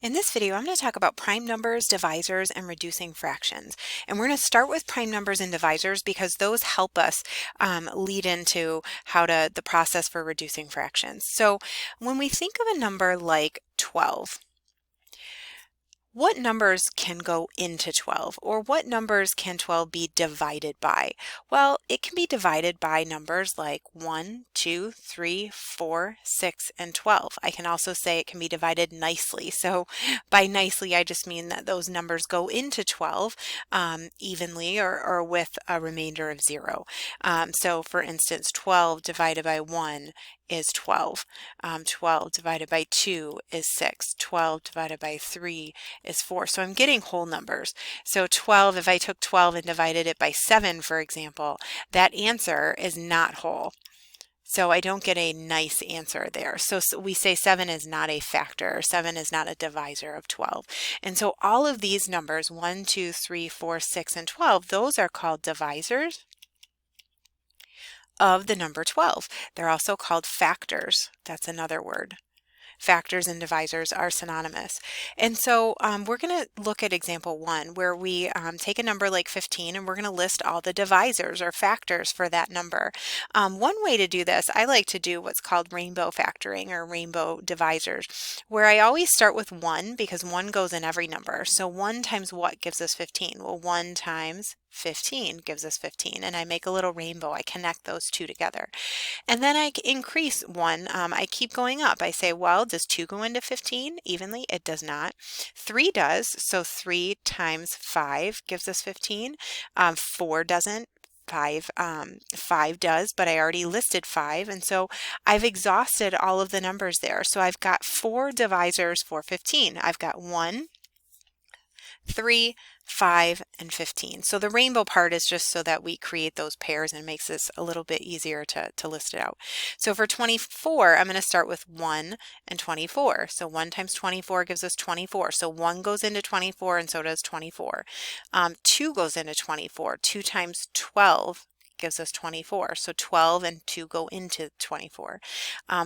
In this video, I'm going to talk about prime numbers, divisors, and reducing fractions. And we're going to start with prime numbers and divisors because those help us lead into the process for reducing fractions. So when we think of a number like 12, what numbers can go into 12, or what numbers can 12 be divided by? Well, it can be divided by numbers like 1, 2, 3, 4, 6, and 12. I can also say it can be divided nicely. So by nicely, I just mean that those numbers go into 12 evenly or with a remainder of 0. So for instance, 12 divided by 1 is 12. 12 divided by 2 is 6. 12 divided by 3 is 4. So I'm getting whole numbers. So 12, if I took 12 and divided it by 7, for example, that answer is not whole. So I don't get a nice answer there. So we say 7 is not a factor, or 7 is not a divisor of 12. And so all of these numbers, 1, 2, 3, 4, 6, and 12, those are called divisors of the number 12. They're also called factors. That's another word. Factors and divisors are synonymous. And so we're going to look at example 1 where we take a number like 15 and we're going to list all the divisors or factors for that number. One way to do this, I like to do what's called rainbow factoring or rainbow divisors, where I always start with 1 because 1 goes in every number. So 1 times what gives us 15? Well, 1 times 15 gives us 15, and I make a little rainbow. I connect those two together. And then I increase 1. I keep going up. I say, well, does 2 go into 15 evenly? It does not. 3 does. So 3 times 5 gives us 15. 4 doesn't. 5 does, but I already listed 5, and so I've exhausted all of the numbers there. So I've got 4 divisors for 15. I've got 1, 3, 5, and 15. So the rainbow part is just so that we create those pairs and makes this a little bit easier to list it out. So for 24, I'm going to start with 1 and 24. So 1 times 24 gives us 24. So 1 goes into 24 and so does 24. 2 goes into 24. 2 times 12 gives us 24. So 12 and 2 go into 24.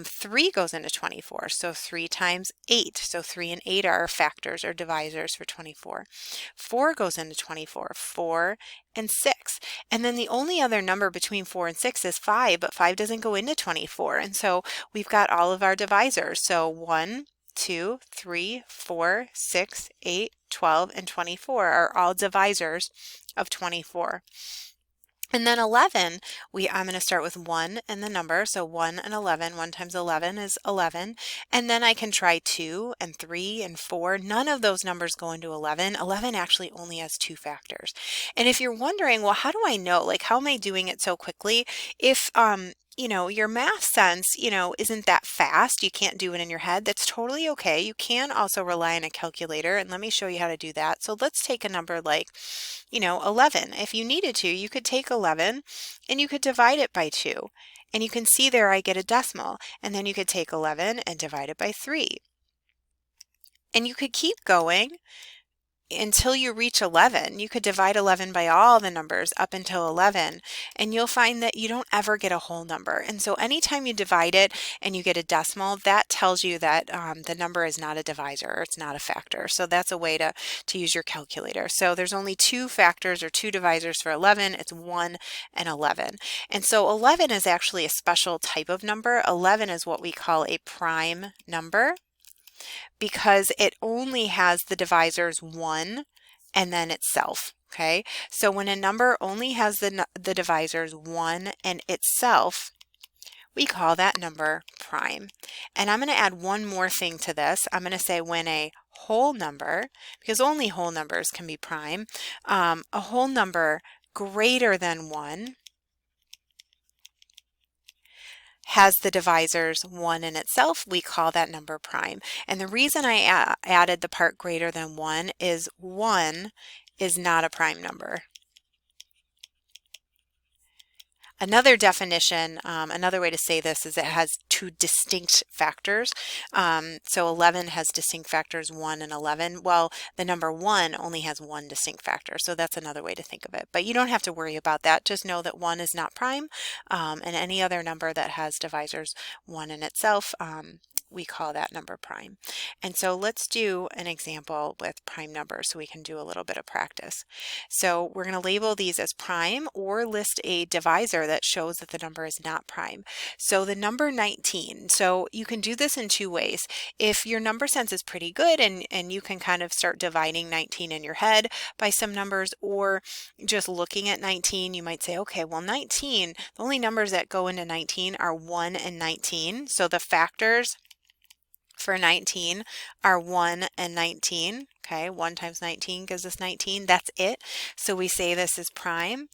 3 goes into 24. So 3 times 8. So 3 and 8 are factors or divisors for 24. 4 goes into 24. 4 and 6. And then the only other number between 4 and 6 is 5, but 5 doesn't go into 24. And so we've got all of our divisors. So 1, 2, 3, 4, 6, 8, 12, and 24 are all divisors of 24. And then 11, I'm going to start with 1 and the number, so 1 and 11. 1 times 11 is 11. And then I can try 2 and 3 and 4. None of those numbers go into 11. 11 actually only has 2 factors. And if you're wondering, well, how do I know? Like, how am I doing it so quickly? If your math sense, isn't that fast, you can't do it in your head, that's totally okay. You can also rely on a calculator, and let me show you how to do that. So let's take a number like, 11. If you needed to, you could take 11 and you could divide it by 2. And you can see there I get a decimal. And then you could take 11 and divide it by 3. And you could keep going until you reach 11. You could divide 11 by all the numbers up until 11, and you'll find that you don't ever get a whole number. And so anytime you divide it and you get a decimal, that tells you that the number is not a divisor, or it's not a factor. So that's a way to use your calculator. So there's only 2 factors or 2 divisors for 11. It's 1 and 11. And so 11 is actually a special type of number. 11 is what we call a prime number, because it only has the divisors 1 and then itself. Okay, so when a number only has the divisors 1 and itself, we call that number prime. And I'm going to add one more thing to this. I'm going to say when a whole number, because only whole numbers can be prime, a whole number greater than 1 has the divisors 1 in itself, we call that number prime. And the reason I added the part greater than 1 is 1 is not a prime number. Another definition, another way to say this is it has 2 distinct factors. So 11 has distinct factors 1 and 11. Well, the number 1 only has 1 distinct factor. So that's another way to think of it. But you don't have to worry about that. Just know that 1 is not prime, and any other number that has divisors 1 in itself we call that number prime. And so let's do an example with prime numbers so we can do a little bit of practice. So we're going to label these as prime or list a divisor that shows that the number is not prime. So the number 19. So you can do this in two ways. If your number sense is pretty good and you can kind of start dividing 19 in your head by some numbers, or just looking at 19, you might say, okay, well 19, the only numbers that go into 19 are 1 and 19. So the factors for 19 are 1 and 19. Okay, 1 times 19 gives us 19. That's it. So we say this is prime.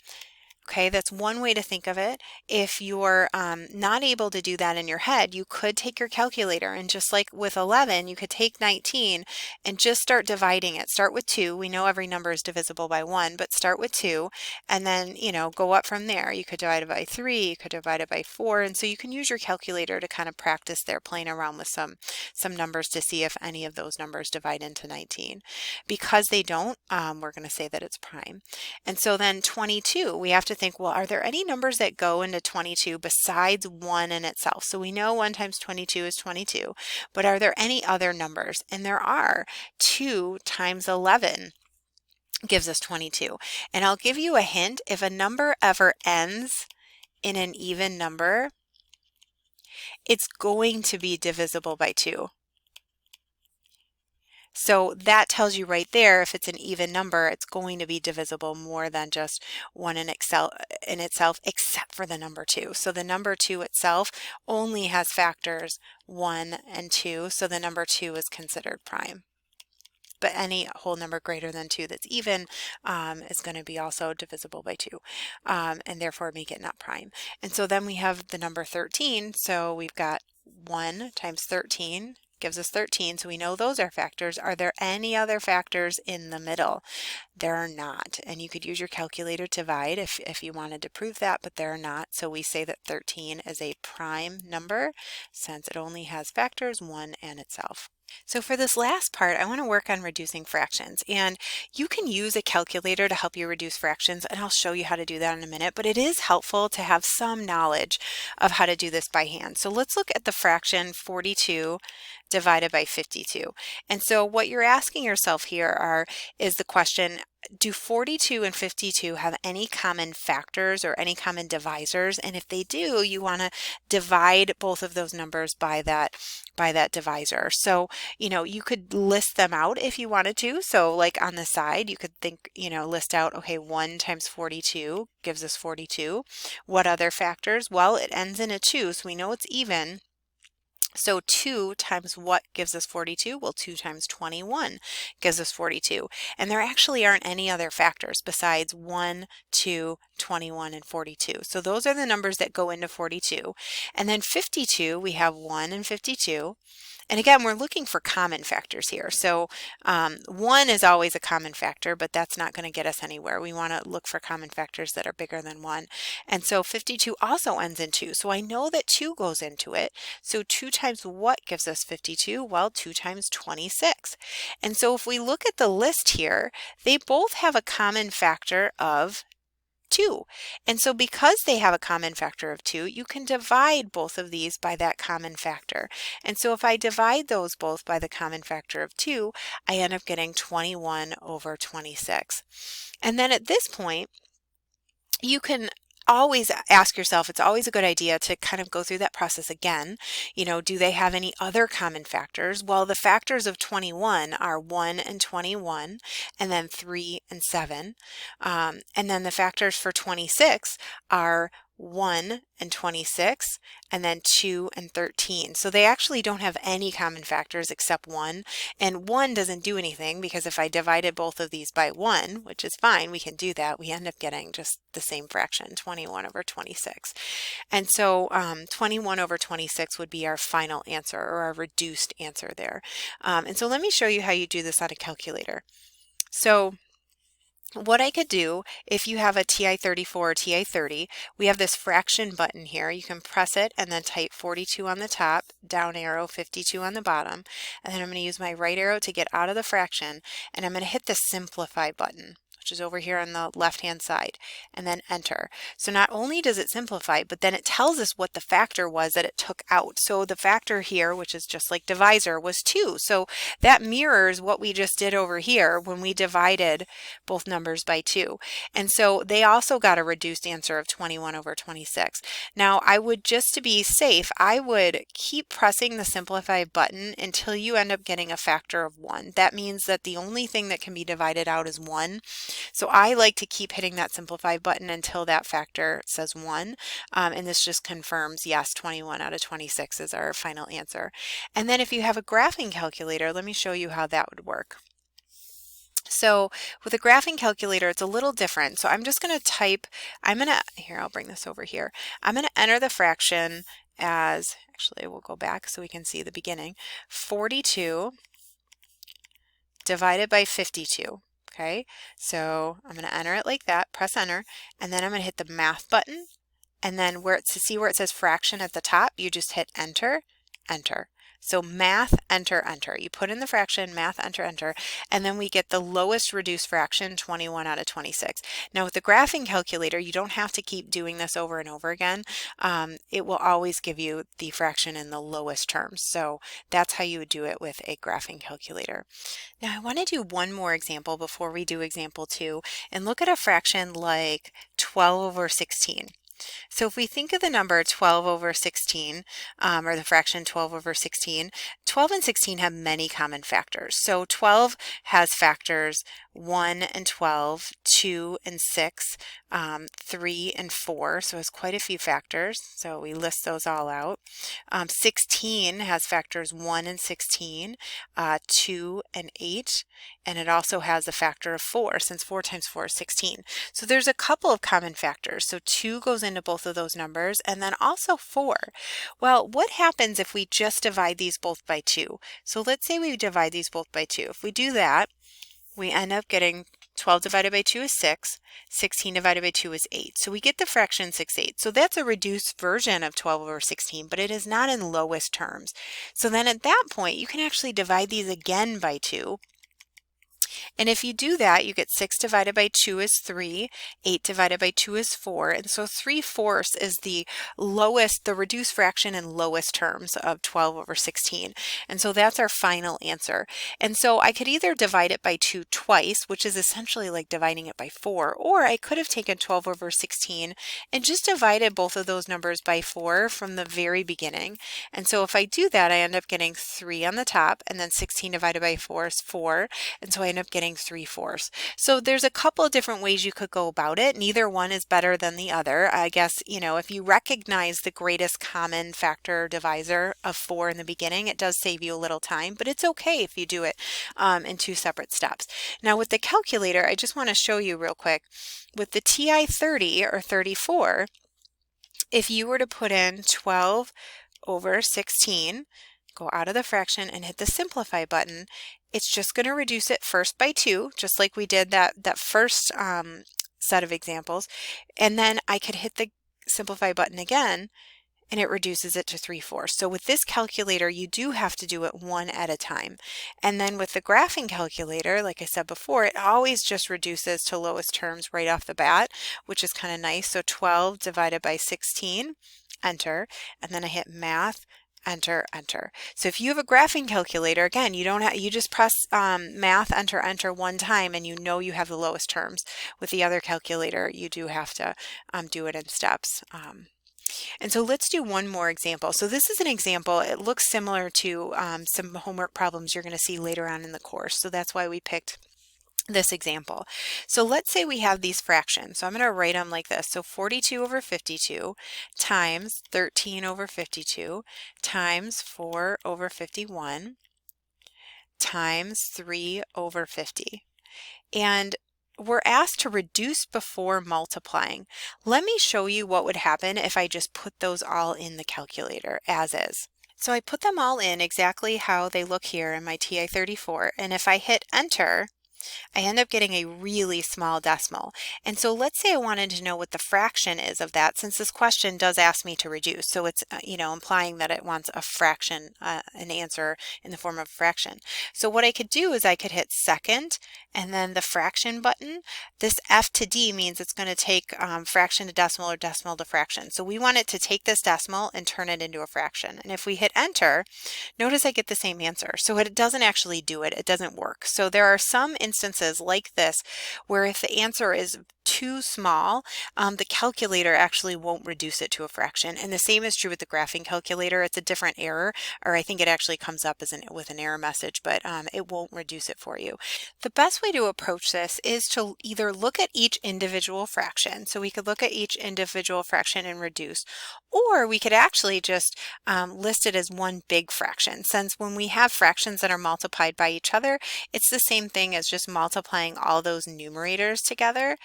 Okay, that's one way to think of it. If you're not able to do that in your head, you could take your calculator, and just like with 11, you could take 19 and just start dividing it. Start with 2. We know every number is divisible by 1, but start with 2 and then, go up from there. You could divide it by 3, you could divide it by 4, and so you can use your calculator to kind of practice there, playing around with some numbers to see if any of those numbers divide into 19. Because they don't, we're going to say that it's prime. And so then 22, we have to think, well, are there any numbers that go into 22 besides 1 in itself? So we know 1 times 22 is 22, but are there any other numbers? And there are. 2 times 11 gives us 22. And I'll give you a hint. If a number ever ends in an even number, it's going to be divisible by 2. So that tells you right there, if it's an even number, it's going to be divisible more than just 1 in itself, except for the number 2. So the number 2 itself only has factors 1 and 2, so the number 2 is considered prime. But any whole number greater than 2 that's even is going to be also divisible by 2, and therefore make it not prime. And so then we have the number 13, so we've got 1 times 13 gives us 13, so we know those are factors. Are there any other factors in the middle? There are not, and you could use your calculator to divide if you wanted to prove that, but there are not. So we say that 13 is a prime number since it only has factors 1 and itself. So for this last part, I want to work on reducing fractions, and you can use a calculator to help you reduce fractions, and I'll show you how to do that in a minute, but it is helpful to have some knowledge of how to do this by hand. So let's look at the fraction 42 divided by 52. And so what you're asking yourself here is the question, do 42 and 52 have any common factors or any common divisors? And if they do, you want to divide both of those numbers by that divisor. So, you could list them out if you wanted to. So like on the side, you could think, list out, okay, 1 times 42 gives us 42. What other factors? Well, it ends in a 2, so we know it's even. So 2 times what gives us 42? Well, 2 times 21 gives us 42. And there actually aren't any other factors besides 1, 2, 21, and 42. So those are the numbers that go into 42. And then 52, we have 1 and 52. And again, we're looking for common factors here. So 1 is always a common factor, but that's not going to get us anywhere. We want to look for common factors that are bigger than 1. And so 52 also ends in 2. So I know that 2 goes into it. So 2 times what gives us 52? Well, 2 times 26. And so if we look at the list here, they both have a common factor of 2. And so because they have a common factor of 2, you can divide both of these by that common factor. And so if I divide those both by the common factor of 2, I end up getting 21 over 26. And then at this point, you can always ask yourself, it's always a good idea to kind of go through that process again. Do they have any other common factors? Well, the factors of 21 are 1 and 21, and then 3 and 7. And then the factors for 26 are 1 and 26, and then 2 and 13. So they actually don't have any common factors except 1, and 1 doesn't do anything because if I divided both of these by 1, which is fine, we can do that, we end up getting just the same fraction, 21 over 26. And so 21 over 26 would be our final answer, or our reduced answer there. And so let me show you how you do this on a calculator. So what I could do, if you have a TI-34 or TI-30, we have this fraction button here. You can press it and then type 42 on the top, down arrow 52 on the bottom, and then I'm going to use my right arrow to get out of the fraction, and I'm going to hit the simplify button, which is over here on the left-hand side, and then enter. So not only does it simplify, but then it tells us what the factor was that it took out. So the factor here, which is just like divisor, was 2. So that mirrors what we just did over here when we divided both numbers by 2. And so they also got a reduced answer of 21 over 26. Now I would, just to be safe, I would keep pressing the simplify button until you end up getting a factor of 1. That means that the only thing that can be divided out is 1. So I like to keep hitting that simplify button until that factor says 1. And this just confirms, yes, 21 out of 26 is our final answer. And then if you have a graphing calculator, let me show you how that would work. So with a graphing calculator, it's a little different. So I'm just going to type, here, I'll bring this over here. I'm going to enter the fraction as, actually we'll go back so we can see the beginning, 42 divided by 52. Okay, so I'm going to enter it like that, press enter, and then I'm going to hit the math button, and then see where it says fraction at the top, you just hit enter, enter. So math, enter, enter. You put in the fraction, math, enter, enter, and then we get the lowest reduced fraction, 21 out of 26. Now with the graphing calculator, you don't have to keep doing this over and over again. It will always give you the fraction in the lowest terms. So that's how you would do it with a graphing calculator. Now I want to do one more example before we do example 2, and look at a fraction like 12 over 16. So if we think of the number 12 over 16, or the fraction 12 over 16, 12 and 16 have many common factors. So 12 has factors 1 and 12, 2 and 6, 3 and 4, so it's quite a few factors. So we list those all out. 16 has factors 1 and 16, 2 and 8, and it also has a factor of 4, since 4 times 4 is 16. So there's a couple of common factors. So 2 goes into both of those numbers, and then also 4. Well, what happens if we just divide these both by 2? So let's say we divide these both by 2. If we do that, we end up getting 12 divided by 2 is 6, 16 divided by 2 is 8. So we get the fraction 6/8. So that's a reduced version of 12 over 16, but it is not in lowest terms. So then at that point, you can actually divide these again by 2. And if you do that, you get 6 divided by 2 is 3, 8 divided by 2 is 4, and so 3/4 is the lowest, the reduced fraction in lowest terms of 12 over 16. And so that's our final answer. And so I could either divide it by 2 twice, which is essentially like dividing it by 4, or I could have taken 12 over 16 and just divided both of those numbers by 4 from the very beginning. And so if I do that, I end up getting 3 on the top, and then 16 divided by 4 is 4, and so I end up getting 3/4. So there's a couple of different ways you could go about it. Neither one is better than the other. I guess, you know, if you recognize the greatest common factor divisor of 4 in the beginning, it does save you a little time, but it's okay if you do it in 2 separate steps. Now with the calculator, I just want to show you real quick. With the TI-30 or 34, if you were to put in 12 over 16, go out of the fraction and hit the simplify button, it's just going to reduce it first by 2, just like we did that first set of examples. And then I could hit the simplify button again, and it reduces it to 3/4. So with this calculator, you do have to do it one at a time. And then with the graphing calculator, like I said before, it always just reduces to lowest terms right off the bat, which is kind of nice. So 12 divided by 16, enter, and then I hit math, enter, enter. So if you have a graphing calculator, again, you just press math, enter, enter one time, and you know you have the lowest terms. With the other calculator, you do have to do it in steps. And so let's do one more example. So this is an example. It looks similar to some homework problems you're going to see later on in the course. So that's why we picked this example. So let's say we have these fractions. So I'm going to write them like this. So 42 over 52 times 13 over 52 times 4 over 51 times 3 over 50. And we're asked to reduce before multiplying. Let me show you what would happen if I just put those all in the calculator as is. So I put them all in exactly how they look here in my TI-34, and if I hit enter, I end up getting a really small decimal. And so let's say I wanted to know what the fraction is of that, since this question does ask me to reduce. So it's, implying that it wants a fraction, an answer in the form of a fraction. So what I could do is I could hit second and then the fraction button. This F to D means it's going to take fraction to decimal or decimal to fraction. So we want it to take this decimal and turn it into a fraction. And if we hit enter, notice I get the same answer. So it doesn't actually do it. It doesn't work. So there are some instances like this where if the answer is too small, the calculator actually won't reduce it to a fraction. And the same is true with the graphing calculator. It's a different error, or I think it actually comes up as with an error message, but it won't reduce it for you. The best way to approach this is to either look at each individual fraction. So we could look at each individual fraction and reduce, or we could actually just list it as one big fraction. Since when we have fractions that are multiplied by each other, it's the same thing as just multiplying all those numerators together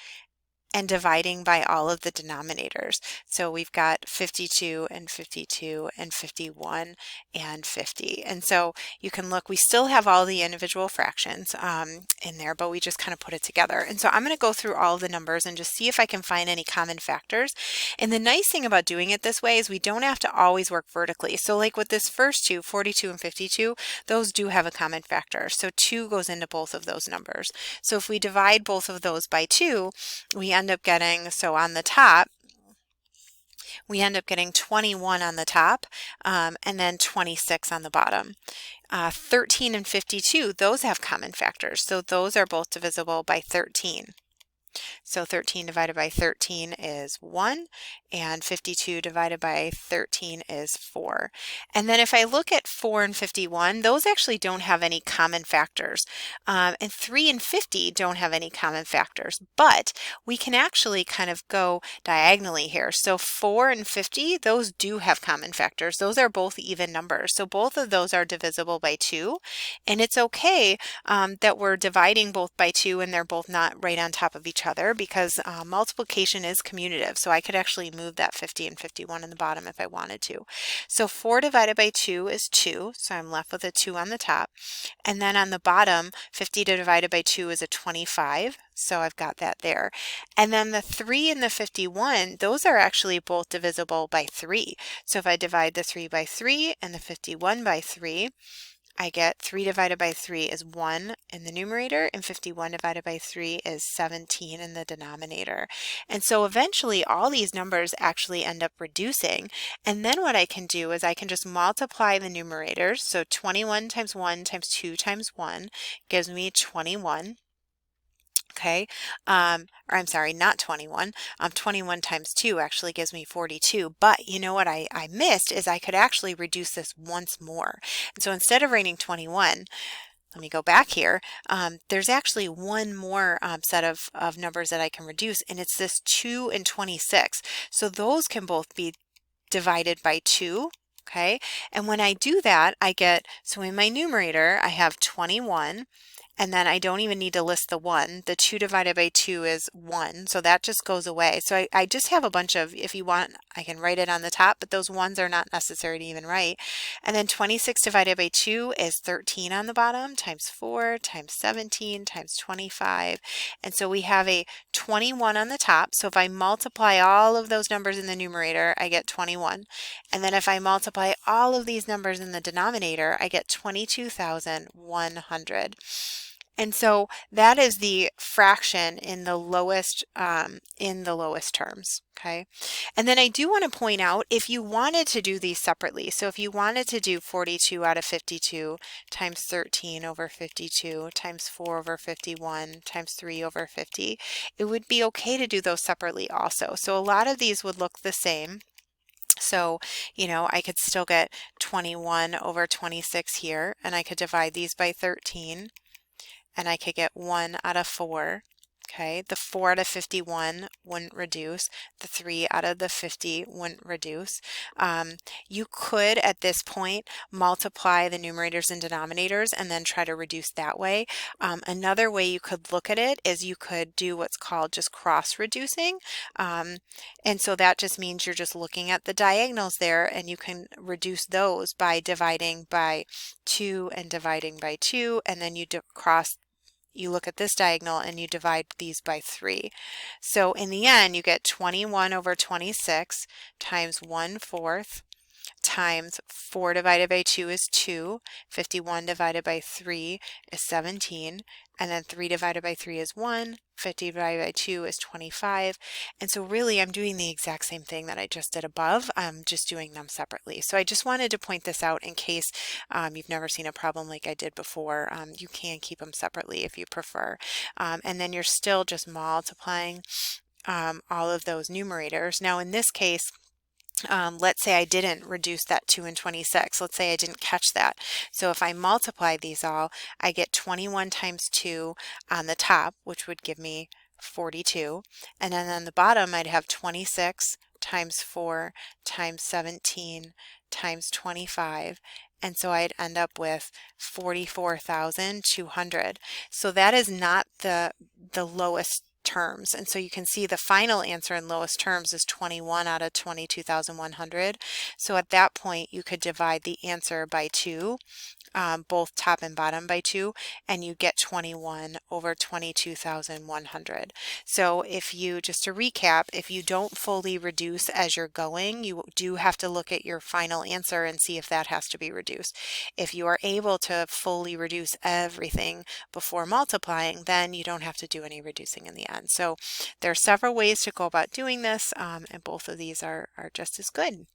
and dividing by all of the denominators. So we've got 52 and 52 and 51 and 50. And so you can look, we still have all the individual fractions in there, but we just kind of put it together. And so I'm going to go through all of the numbers and just see if I can find any common factors. And the nice thing about doing it this way is we don't have to always work vertically. So like with this first two, 42 and 52, those do have a common factor. So 2 goes into both of those numbers. So if we divide both of those by 2, we end up getting, so on the top, we end up getting 21 on the top and then 26 on the bottom. 13 and 52, those have common factors. So those are both divisible by 13. So 13 divided by 13 is 1, and 52 divided by 13 is 4. And then if I look at 4 and 51, those actually don't have any common factors. And 3 and 50 don't have any common factors, but we can actually kind of go diagonally here. So 4 and 50, those do have common factors. Those are both even numbers. So both of those are divisible by 2, and it's okay that we're dividing both by 2 and they're both not right on top of each other, because multiplication is commutative. So I could actually move that 50 and 51 in the bottom if I wanted to. So 4 divided by 2 is 2. So I'm left with a 2 on the top. And then on the bottom, 50 divided by 2 is a 25. So I've got that there. And then the 3 and the 51, those are actually both divisible by 3. So if I divide the 3 by 3 and the 51 by 3, I get 3 divided by 3 is 1 in the numerator, and 51 divided by 3 is 17 in the denominator. And so eventually all these numbers actually end up reducing. And then what I can do is I can just multiply the numerators. So 21 times 1 times 2 times 1 gives me 21. Okay, or I'm sorry, not 21. 21 times 2 actually gives me 42. But you know what I missed is I could actually reduce this once more. And so instead of writing 21, let me go back here. There's actually one more set of numbers that I can reduce, and it's this 2 and 26. So those can both be divided by 2. Okay, and when I do that, I get, so in my numerator, I have 21. And then I don't even need to list the 1. The 2 divided by 2 is 1, so that just goes away. So I just have a bunch of, if you want, I can write it on the top, but those 1s are not necessary to even write. And then 26 divided by 2 is 13 on the bottom, times 4, times 17, times 25. And so we have a 21 on the top. So if I multiply all of those numbers in the numerator, I get 21. And then if I multiply all of these numbers in the denominator, I get 22,100. And so that is the fraction in the lowest terms, okay? And then I do want to point out, if you wanted to do these separately, so if you wanted to do 42 out of 52 times 13 over 52 times 4 over 51 times 3 over 50, it would be okay to do those separately also. So a lot of these would look the same. So, I could still get 21 over 26 here, and I could divide these by 13. And I could get 1 out of 4. Okay, the 4 out of 51 wouldn't reduce. The 3 out of the 50 wouldn't reduce. You could, at this point, multiply the numerators and denominators and then try to reduce that way. Another way you could look at it is you could do what's called just cross-reducing. And so that just means you're just looking at the diagonals there, and you can reduce those by dividing by 2 and dividing by 2, and then you cross you look at this diagonal and you divide these by 3. So in the end, you get 21 over 26 times 1/4 times 4 divided by 2 is 2, 51 divided by 3 is 17, and then 3 divided by 3 is 1, 50 divided by 2 is 25. And so really I'm doing the exact same thing that I just did above. I'm just doing them separately. So I just wanted to point this out in case you've never seen a problem like I did before. You can keep them separately if you prefer. And then you're still just multiplying all of those numerators. Now in this case, let's say I didn't reduce that 2 and 26. Let's say I didn't catch that. So if I multiply these all, I get 21 times 2 on the top, which would give me 42. And then on the bottom, I'd have 26 times 4 times 17 times 25. And so I'd end up with 44,200. So that is not the lowest terms. And so you can see the final answer in lowest terms is 21 out of 22,100. So at that point, you could divide the answer by 2, both top and bottom by 2, and you get 21 over 22,100. So if you, just to recap, if you don't fully reduce as you're going, you do have to look at your final answer and see if that has to be reduced. If you are able to fully reduce everything before multiplying, then you don't have to do any reducing in the end. So there are several ways to go about doing this, and both of these are just as good.